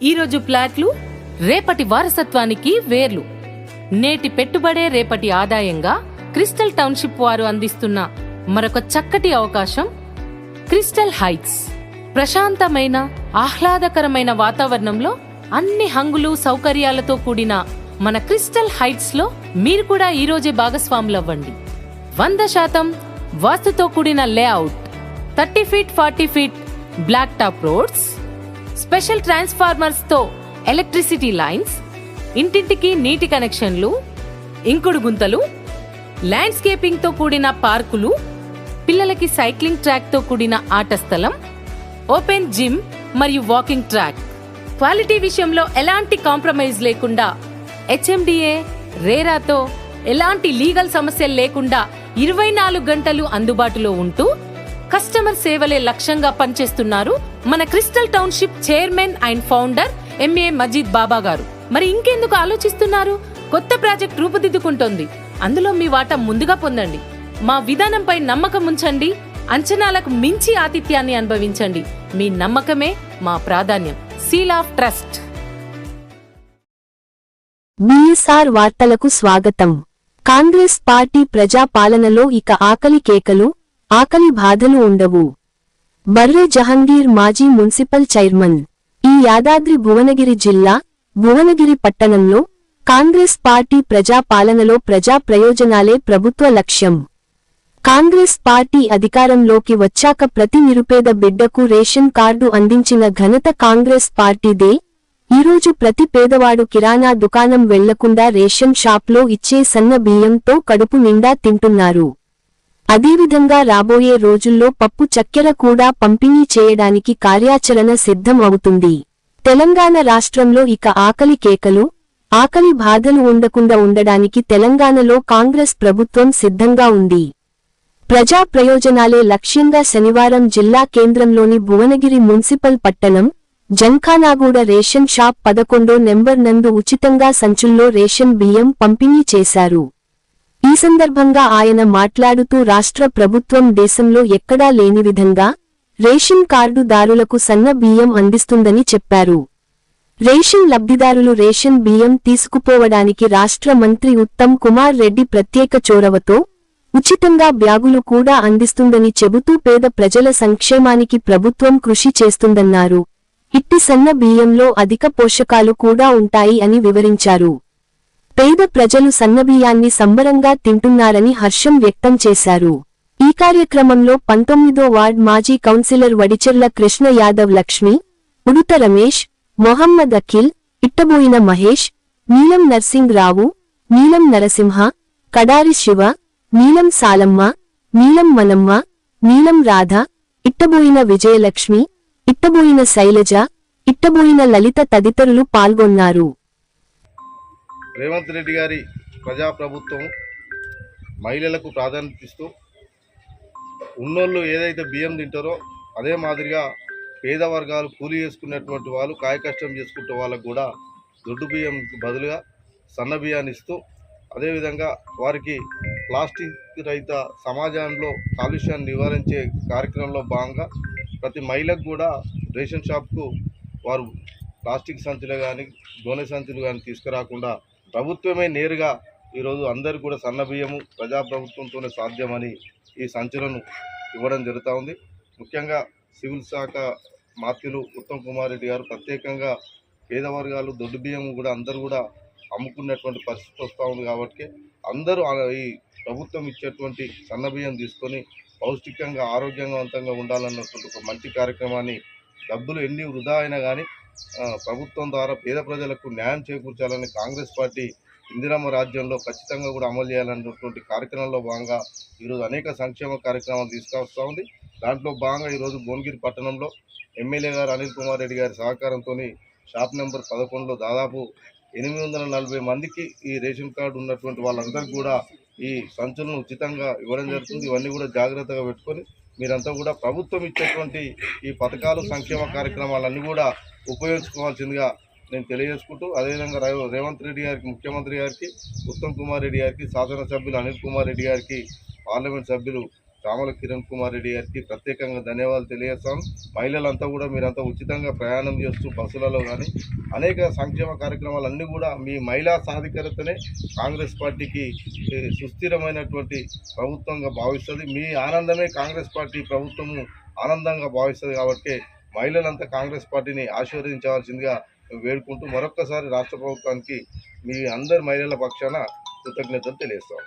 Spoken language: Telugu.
ఈరోజు ప్లాట్లు రేపటి వారసత్వానికి వేర్లు. నేటి పెట్టుబడే రేపటి ఆదాయంగా క్రిస్టల్ టౌన్షిప్ వారు అందిస్తున్న మరొక చక్కటి అవకాశం క్రిస్టల్ హైట్స్. ప్రశాంతమైన ఆహ్లాదకరమైన వాతావరణంలో అన్ని హంగులు సౌకర్యాలతో కూడిన మన క్రిస్టల్ హైట్స్ లో మీరు కూడా ఈరోజే భాగస్వాములవ్వండి. 100% వాస్తుతో కూడిన layout, 30 feet 40 feet black top roads, special transformers తో ఎలక్ట్రిసిటీ లైన్స్, ఇంటింటికి నీటి కనెక్షన్లు, ఇంకుడు గుంతలు, ల్యాండ్స్కేపింగ్ తో కూడిన పార్కులు, పిల్లలకి సైక్లింగ్ ట్రాక్ తో కూడిన ఆట స్థలం, ఓపెన్ జిమ్ మరియు వాకింగ్ ట్రాక్. క్వాలిటీ విషయంలో ఎలాంటి కాంప్రమైజ్ లేకుండా HMDA రేరాతో ఎలాంటి లీగల్ సమస్యలు లేకుండా 24 గంటలు అందుబాటులో ఉంటూ కస్టమర్ సేవలే లక్ష్యంగా పనిచేస్తున్నారు మన crystal township chairman and founder MA మజీద్ బాబా గారు. మరి ఇంకెందుకు ఆలోచిస్తున్నారు? కొత్త ప్రాజెక్ట్ రూపుదిద్దుకుంటోంది. అందులో మీ వాటా ముందుగా పొందండి. మా విధానంపై నమ్మకం ఉంచండి. అంచనాలకు మించి ఆతిథ్యాన్ని అనుభవించండి. మీ నమ్మకమే మా ప్రాధాన్యం. Seal of trust. BSR వార్తలకు స్వాగతం. కాంగ్రెస్ పార్టీ ప్రజా పాలనలో ఇక ఆకలి కేకలు, ఆకలి బాధలు ఉండవు. బర్రె జహంగీర్ మాజీ మున్సిపల్ చైర్మన్. ఈ యాదాద్రి భువనగిరి జిల్లా భువనగిరి పట్టణంలో కాంగ్రెస్ పార్టీ ప్రజా పాలనలో ప్రజా ప్రయోజనాలే ప్రభుత్వ లక్ష్యం. కాంగ్రెస్ పార్టీ అధికారంలోకి వచ్చాక ప్రతి నిరుపేద బిడ్డకు రేషన్ కార్డు అందించిన ఘనత కాంగ్రెస్ పార్టీదే. ఈరోజు ప్రతి పేదవాడు కిరాణా దుకాణం వెళ్లకుండా రేషన్ షాప్లో ఇచ్చే సన్న బియ్యంతో కడుపు నిండా తింటున్నారు. అదేవిధంగా రాబోయే రోజుల్లో పప్పు చక్కెర కూడా పంపిణీ చేయడానికి కార్యాచరణ సిద్ధం అవుతుంది. తెలంగాణ రాష్ట్రంలో ఇక ఆకలి కేకలు, ఆకలి బాధలు ఉండకుండా ఉండడానికి తెలంగాణలో కాంగ్రెస్ ప్రభుత్వం సిద్ధంగా ఉంది. ప్రజా ప్రయోజనాలే లక్ష్యంగా శనివారం జిల్లా కేంద్రంలోని భువనగిరి మున్సిపల్ పట్టణం జంఖానాగూడ రేషన్ షాప్ 11 నెంబర్ నందు ఉచితంగా సంచుల్లో రేషన్ బియ్యం పంపిణీ చేశారు. ఈ సందర్భంగా ఆయన మాట్లాడుతూ రాష్ట్ర ప్రభుత్వం దేశంలో ఎక్కడా లేని విధంగా రేషన్ కార్డుదారులకు సన్న బియ్యం అందిస్తుందని చెప్పారు. రేషన్ లబ్ధిదారులు రేషన్ బియ్యం తీసుకుపోవడానికి రాష్ట్ర మంత్రి ఉత్తమ్ కుమార్ రెడ్డి ప్రత్యేక చొరవతో ఉచితంగా బ్యాగులు కూడా అందిస్తుందని చెబుతూ పేద ప్రజల సంక్షేమానికి ప్రభుత్వం కృషి చేస్తుందన్నారు. ఇట్టి సన్న బియ్యంలో అధిక పోషకాలు కూడా ఉంటాయి అని వివరించారు. పేద ప్రజలు సన్నబియ్యాన్ని సంబరంగా తింటున్నారని హర్షం వ్యక్తం చేశారు. ఈ కార్యక్రమంలో 19వ వార్డ్ మాజీ కౌన్సిలర్ వడిచెర్ల కృష్ణ యాదవ్, లక్ష్మి, ఉడుత రమేష్, మొహమ్మద్ అఖిల్, ఇట్టబోయిన మహేష్, నీలం నర్సింగ్ రావు, నీలం నరసింహ, కడారి శివ, నీలం సాలమ్మ, నీలం మనమ్మ, నీలం రాధ, ఇట్టబోయిన విజయలక్ష్మి, ఇట్టబోయిన శైలజ, ఇట్టబోయిన లలిత తదితరులు పాల్గొన్నారు. రేవంత్ రెడ్డి గారి ప్రజాప్రభుత్వం మహిళలకు ప్రాధాన్యత ఇస్తూ ఉన్నోళ్ళు ఏదైతే బియ్యం తింటారో అదే మాదిరిగా పేద వర్గాలు కూలీ చేసుకునేటువంటి వాళ్ళు కాయకష్టం చేసుకుంటే వాళ్ళకు కూడా దొడ్డు బియ్యం బదులుగా సన్న బియ్యాన్ని ఇస్తూ అదేవిధంగా వారికి ప్లాస్టిక్ రహిత సమాజంలో కాలుష్యాన్ని నివారించే కార్యక్రమంలో భాగంగా ప్రతి మహిళకు కూడా రేషన్ షాప్కు వారు ప్లాస్టిక్ సంచులు కానీ గోనె సంచులు కానీ తీసుకురాకుండా ప్రభుత్వమే నేరుగా ఈరోజు అందరూ కూడా సన్న బియ్యము ప్రజాప్రభుత్వంతోనే సాధ్యమని ఈ సంచులను ఇవ్వడం జరుగుతూ ఉంది. ముఖ్యంగా సివిల్ శాఖ మంత్రులు ఉత్తమ్ కుమార్ రెడ్డి గారు ప్రత్యేకంగా పేద వర్గాలు దొడ్డు బియ్యం కూడా అందరూ కూడా అమ్ముకునేటువంటి పరిస్థితి వస్తూ ఉంది. కాబట్టి అందరూ ఈ ప్రభుత్వం ఇచ్చేటువంటి సన్న బియ్యం తీసుకొని పౌష్టికంగా ఆరోగ్యవంతంగా ఉండాలన్నటువంటి ఒక మంచి కార్యక్రమాన్ని డబ్బులు ఎన్ని వృధా అయినా కానీ ప్రభుత్వం ద్వారా పేద ప్రజలకు న్యాయం చేకూర్చాలని కాంగ్రెస్ పార్టీ ఇందిరమ్మ రాజ్యంలో ఖచ్చితంగా కూడా అమలు చేయాలన్నటువంటి కార్యక్రమంలో భాగంగా ఈరోజు అనేక సంక్షేమ కార్యక్రమాలు తీసుకొస్తూ ఉంది. దాంట్లో భాగంగా ఈరోజు భువనగిరి పట్టణంలో ఎమ్మెల్యే గారు అనిల్ కుమార్ రెడ్డి గారి సహకారంతో షాప్ నెంబర్ 11లో దాదాపు 840 మందికి ఈ రేషన్ కార్డు ఉన్నటువంటి వాళ్ళందరికీ కూడా ఈ సంచులను ఉచితంగా ఇవ్వడం జరుగుతుంది. ఇవన్నీ కూడా జాగ్రత్తగా పెట్టుకొని మీరంతా కూడా ప్రభుత్వం ఇచ్చేటువంటి ఈ పథకాలు సంక్షేమ కార్యక్రమాలన్నీ కూడా ఉపయోగించుకోవాల్సిందిగా నేను తెలియజేసుకుంటూ అదేవిధంగా రేవంత్ రెడ్డి గారికి, ముఖ్యమంత్రి గారికి, ఉత్తమ్ కుమార్ రెడ్డి గారికి, శాసనసభ్యులు అనిల్ కుమార్ రెడ్డి గారికి, పార్లమెంట్ సభ్యులు చామల కిరణ్ కుమార్ రెడ్డి గారికి ప్రత్యేకంగా ధన్యవాదాలు తెలియజేస్తాం. మహిళలంతా కూడా మీరంతా ఉచితంగా ప్రయాణం చేస్తూ బస్సులలో కానీ అనేక సంక్షేమ కార్యక్రమాలన్నీ కూడా మీ మహిళా సాధికారతనే కాంగ్రెస్ పార్టీకి సుస్థిరమైనటువంటి ప్రభుత్వంగా భావిస్తుంది. మీ ఆనందమే కాంగ్రెస్ పార్టీ ప్రభుత్వము ఆనందంగా భావిస్తుంది. కాబట్టి మహిళలంతా కాంగ్రెస్ పార్టీని ఆశీర్వదించవలసిందిగా వేడుకుంటూ మరొక్కసారి రాష్ట్ర ప్రభుత్వానికి మీ అందరి మహిళల పక్షాన కృతజ్ఞతలు తెలియజేస్తాం.